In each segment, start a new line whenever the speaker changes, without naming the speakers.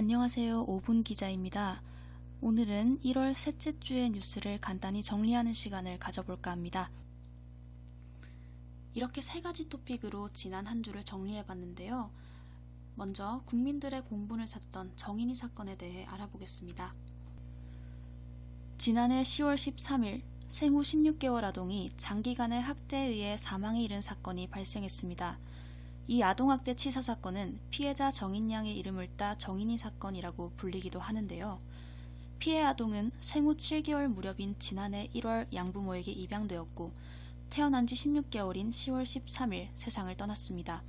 안녕하세요. 5분 기자입니다. 오늘은 1월 셋째 주의 뉴스를 간단히 정리하는 시간을 가져볼까 합니다. 이렇게 세 가지 토픽으로 지난 한 주를 정리해봤는데요. 먼저 국민들의 공분을 샀던 정인이 사건에 대해 알아보겠습니다. 지난해 10월 13일 생후 16개월 아동이 장기간의 학대에 의해 사망에 이른 사건이 발생했습니다. 이 아동학대 치사 사건은 피해자 정인 양의 이름을 따 정인이 사건이라고 불리기도 하는데요. 피해 아동은 생후 7개월 무렵인 지난해 1월 양부모에게 입양되었고 태어난 지 16개월인 10월 13일 세상을 떠났습니다.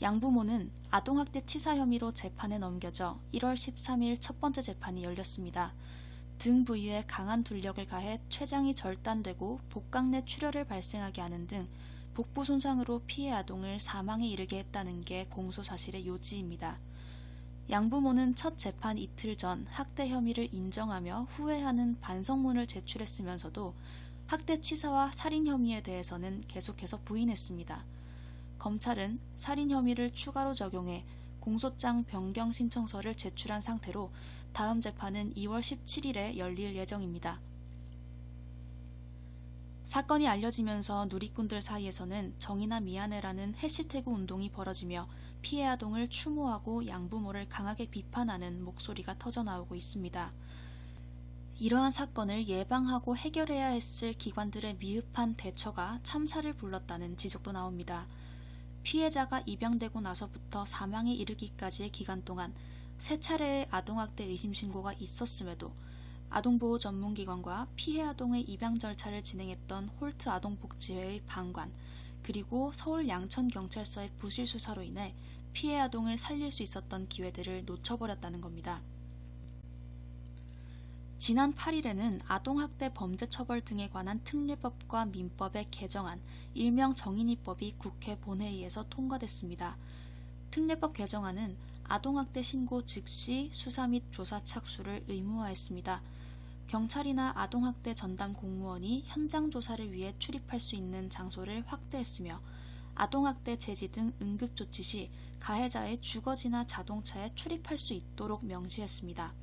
양부모는 아동학대 치사 혐의로 재판에 넘겨져 1월 13일 첫 번째 재판이 열렸습니다. 등 부위에 강한 둘력을 가해 췌장이 절단되고 복강 내 출혈을 발생하게 하는 등 복부 손상으로 피해 아동을 사망에 이르게 했다는 게 공소 사실의 요지입니다. 양부모는 첫 재판 이틀 전 학대 혐의를 인정하며 후회하는 반성문을 제출했으면서도 학대 치사와 살인 혐의에 대해서는 계속해서 부인했습니다. 검찰은 살인 혐의를 추가로 적용해 공소장 변경 신청서를 제출한 상태로 다음 재판은 2월 17일에 열릴 예정입니다. 사건이 알려지면서 누리꾼들 사이에서는 정인아 미안해라는 해시태그 운동이 벌어지며 피해 아동을 추모하고 양부모를 강하게 비판하는 목소리가 터져나오고 있습니다. 이러한 사건을 예방하고 해결해야 했을 기관들의 미흡한 대처가 참사를 불렀다는 지적도 나옵니다. 피해자가 입양되고 나서부터 사망에 이르기까지의 기간 동안 3차례의 아동학대 의심 신고가 있었음에도 아동보호 전문기관과 피해 아동의 입양 절차를 진행했던 홀트 아동복지회의 방관, 그리고 서울 양천경찰서의 부실 수사로 인해 피해 아동을 살릴 수 있었던 기회들을 놓쳐버렸다는 겁니다. 지난 8일에는 아동학대 범죄처벌 등에 관한 특례법과 민법의 개정안, 일명 정인이법이 국회 본회의에서 통과됐습니다. 특례법 개정안은 아동학대 신고 즉시 수사 및 조사 착수를 의무화했습니다. 경찰이나 아동학대 전담 공무원이 현장 조사를 위해 출입할 수 있는 장소를 확대했으며 아동학대 제지 등 응급조치 시 가해자의 주거지나 자동차에 출입할 수 있도록 명시했습니다.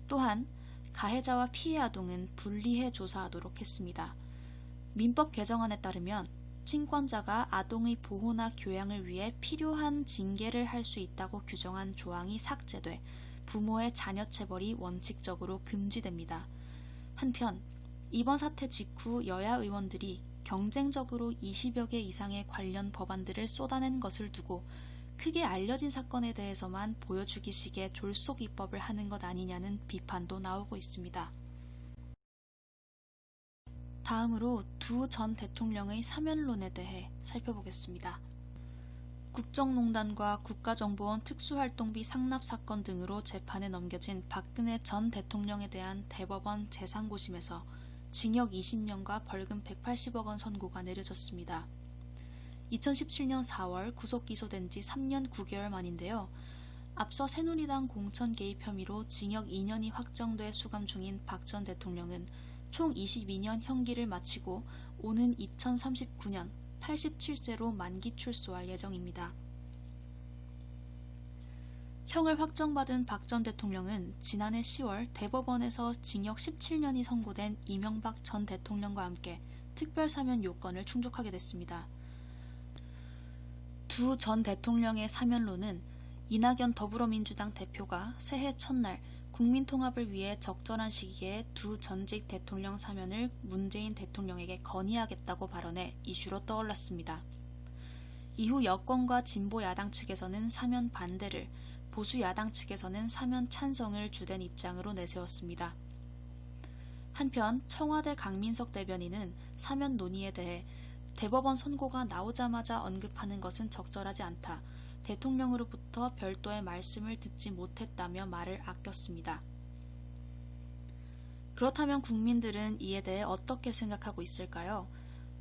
또한 가해자와 피해 아동은 분리해 조사하도록 했습니다. 민법 개정안에 따르면 친권자가 아동의 보호나 교양을 위해 필요한 징계를 할 수 있다고 규정한 조항이 삭제돼 부모의 자녀 체벌이 원칙적으로 금지됩니다. 한편 이번 사태 직후 여야 의원들이 경쟁적으로 20여 개 이상의 관련 법안들을 쏟아낸 것을 두고 크게 알려진 사건에 대해서만 보여주기식의 졸속 입법을 하는 것 아니냐는 비판도 나오고 있습니다. 다음으로 두 전 대통령의 사면론에 대해 살펴보겠습니다. 국정농단과 국가정보원 특수활동비 상납 사건 등으로 재판에 넘겨진 박근혜 전 대통령에 대한 대법원 제3고심에서 징역 20년과 벌금 180억 원 선고가 내려졌습니다. 2017년 4월 구속 기소된 지 3년 9개월 만인데요. 앞서 새누리당 공천 개입 혐의로 징역 2년이 확정돼 수감 중인 박 전 대통령은 총 22년 형기를 마치고 오는 2039년 87세로 만기 출소할 예정입니다. 형을 확정받은 박 전 대통령은 지난해 10월 대법원에서 징역 17년이 선고된 이명박 전 대통령과 함께 특별사면 요건을 충족하게 됐습니다. 두 전 대통령의 사면론은 이낙연 더불어민주당 대표가 새해 첫날 국민통합을 위해 적절한 시기에 두 전직 대통령 사면을 문재인 대통령에게 건의하겠다고 발언해 이슈로 떠올랐습니다. 이후 여권과 진보 야당 측에서는 사면 반대를, 보수 야당 측에서는 사면 찬성을 주된 입장으로 내세웠습니다. 한편 청와대 강민석 대변인은 사면 논의에 대해 대법원 선고가 나오자마자 언급하는 것은 적절하지 않다. 대통령으로부터 별도의 말씀을 듣지 못했다며 말을 아꼈습니다. 그렇다면 국민들은 이에 대해 어떻게 생각하고 있을까요?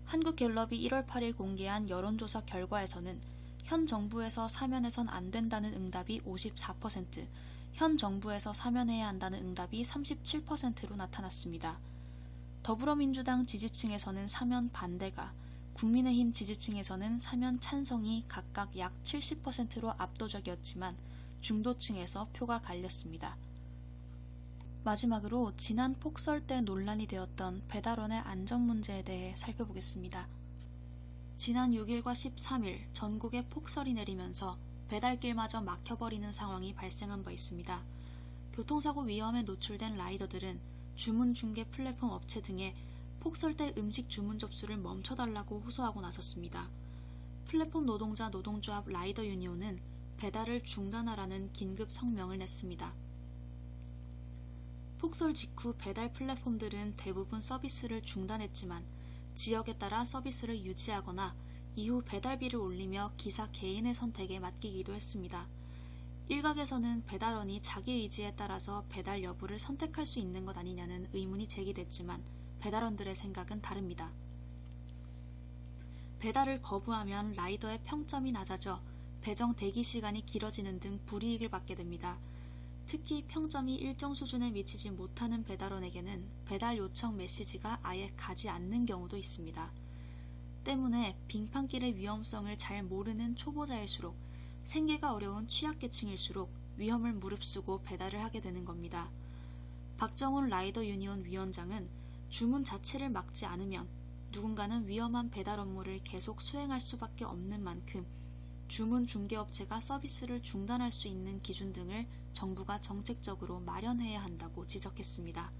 한국갤럽이 1월 8일 공개한 여론조사 결과에서는 현 정부에서 사면해선 안 된다는 응답이 54%, 현 정부에서 사면해야 한다는 응답이 37%로 나타났습니다. 더불어민주당 지지층에서는 사면 반대가, 국민의힘 지지층에서는 사면 찬성이 각각 약 70%로 압도적이었지만 중도층에서 표가 갈렸습니다. 마지막으로 지난 폭설 때 논란이 되었던 배달원의 안전 문제에 대해 살펴보겠습니다. 지난 6일과 13일 전국에 폭설이 내리면서 배달길마저 막혀버리는 상황이 발생한 바 있습니다. 교통사고 위험에 노출된 라이더들은 주문 중개 플랫폼 업체 등에 폭설 때 음식 주문 접수를 멈춰달라고 호소하고 나섰습니다. 플랫폼 노동자 노동조합 라이더 유니온은 배달을 중단하라는 긴급 성명을 냈습니다. 폭설 직후 배달 플랫폼들은 대부분 서비스를 중단했지만 지역에 따라 서비스를 유지하거나 이후 배달비를 올리며 기사 개인의 선택에 맡기기도 했습니다. 일각에서는 배달원이 자기 의지에 따라서 배달 여부를 선택할 수 있는 것 아니냐는 의문이 제기됐지만 배달원들의 생각은 다릅니다. 배달을 거부하면 라이더의 평점이 낮아져 배정 대기 시간이 길어지는 등 불이익을 받게 됩니다. 특히 평점이 일정 수준에 미치지 못하는 배달원에게는 배달 요청 메시지가 아예 가지 않는 경우도 있습니다. 때문에 빙판길의 위험성을 잘 모르는 초보자일수록 생계가 어려운 취약계층일수록 위험을 무릅쓰고 배달을 하게 되는 겁니다. 박정훈 라이더 유니온 위원장은 주문 자체를 막지 않으면 누군가는 위험한 배달 업무를 계속 수행할 수밖에 없는 만큼 주문 중개업체가 서비스를 중단할 수 있는 기준 등을 정부가 정책적으로 마련해야 한다고 지적했습니다.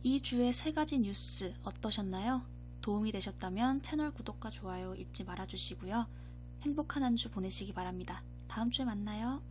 이 주의 3가지 뉴스 어떠셨나요? 도움이 되셨다면 채널 구독과 좋아요 잊지 말아주시고요. 행복한 한 주 보내시기 바랍니다. 다음 주에 만나요.